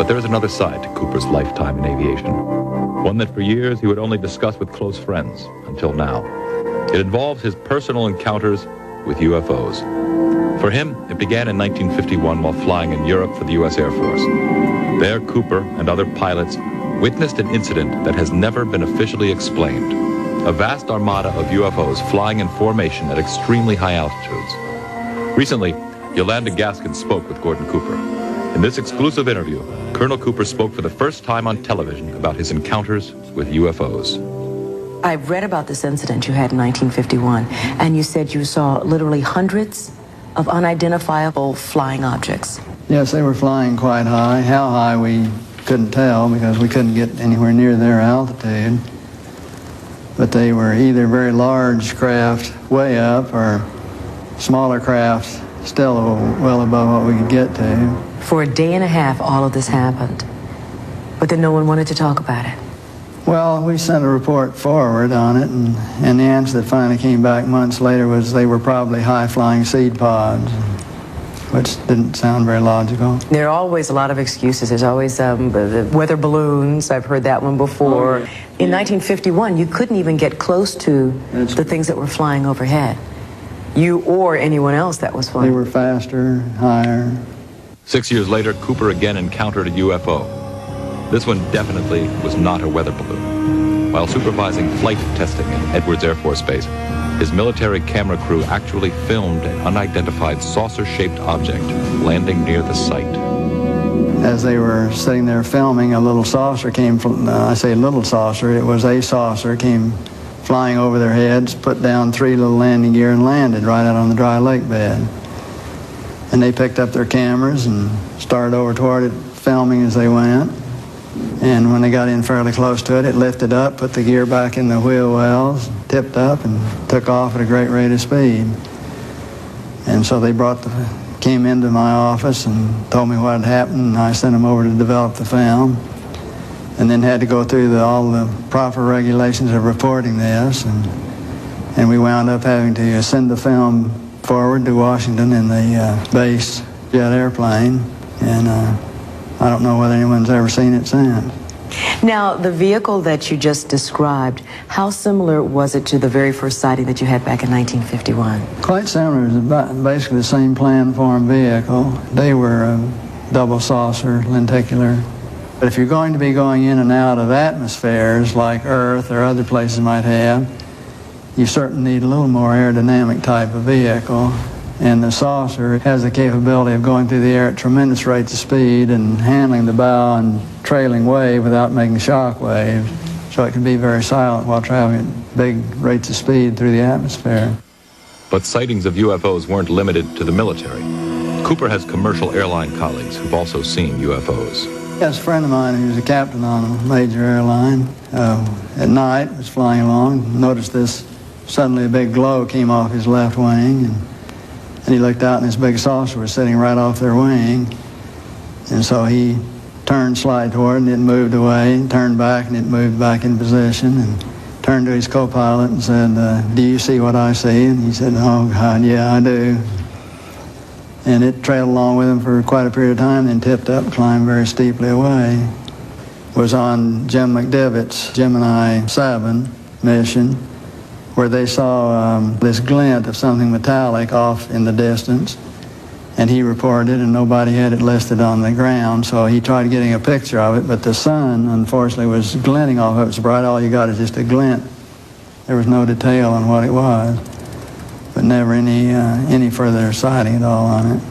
But there is another side to Cooper's lifetime in aviation, one that for years he would only discuss with close friends, until now. It involves his personal encounters with UFOs. For him, it began in 1951 while flying in Europe for the U.S. Air Force. There, Cooper and other pilots witnessed an incident that has never been officially explained. A vast armada of UFOs flying in formation at extremely high altitudes. Recently, Yolanda Gaskin spoke with Gordon Cooper. In this exclusive interview, Colonel Cooper spoke for the first time on television about his encounters with UFOs. I've read about this incident you had in 1951, and you said you saw literally hundreds of unidentifiable flying objects. Yes, they were flying quite high. How high we couldn't tell because we couldn't get anywhere near their altitude. But they were either very large craft way up or smaller craft still well above what we could get to. For a day and a half, all of this happened, but then no one wanted to talk about it. Well, we sent a report forward on it, and the answer that finally came back months later was they were probably high-flying seed pods, which didn't sound very logical. There are always a lot of excuses. There's always the weather balloons. I've heard that one before. In 1951, you couldn't even get close to the things that were flying overhead. You or anyone else that was flying. They were faster, higher. 6 years later, Cooper again encountered a UFO. This one definitely was not a weather balloon. While supervising flight testing at Edwards Air Force Base, his military camera crew actually filmed an unidentified saucer-shaped object landing near the site. As they were sitting there filming, a little saucer came from, I say little saucer, it was a saucer, came flying over their heads, put down 3 little landing gear and landed right out on the dry lake bed. And they picked up their cameras and started over toward it, filming as they went. And when they got in fairly close to it, it lifted up, put the gear back in the wheel wells, tipped up, and took off at a great rate of speed. And so they came into my office and told me what had happened, and I sent them over to develop the film. And then had to go through all the proper regulations of reporting this. And we wound up having to send the film forward to Washington in the base jet airplane. And I don't know whether anyone's ever seen it since. Now, the vehicle that you just described, how similar was it to the very first sighting that you had back in 1951? Quite similar. It was basically the same plan-form vehicle. They were a double saucer, lenticular. But if you're going to be going in and out of atmospheres like Earth or other places might have, you certainly need a little more aerodynamic type of vehicle. And the saucer has the capability of going through the air at tremendous rates of speed and handling the bow and trailing wave without making shock waves. So it can be very silent while traveling at big rates of speed through the atmosphere. But sightings of UFOs weren't limited to the military. Cooper has commercial airline colleagues who've also seen UFOs. Yes, a friend of mine who's a captain on a major airline at night was flying along, noticed this, suddenly a big glow came off his left wing, and he looked out and this big saucer was sitting right off their wing. And so he turned slide toward it and it moved away, and turned back and it moved back in position, and turned to his co-pilot and said, do you see what I see? And he said, oh God, yeah, I do. And it trailed along with him for quite a period of time, then tipped up, climbed very steeply away. Was on Jim McDivitt's Gemini 7 mission, where they saw this glint of something metallic off in the distance, and he reported, and nobody had it listed on the ground, so he tried getting a picture of it, but the sun, unfortunately, was glinting off of it so bright, all you got is just a glint. There was no detail on what it was, but never any further sighting at all on it.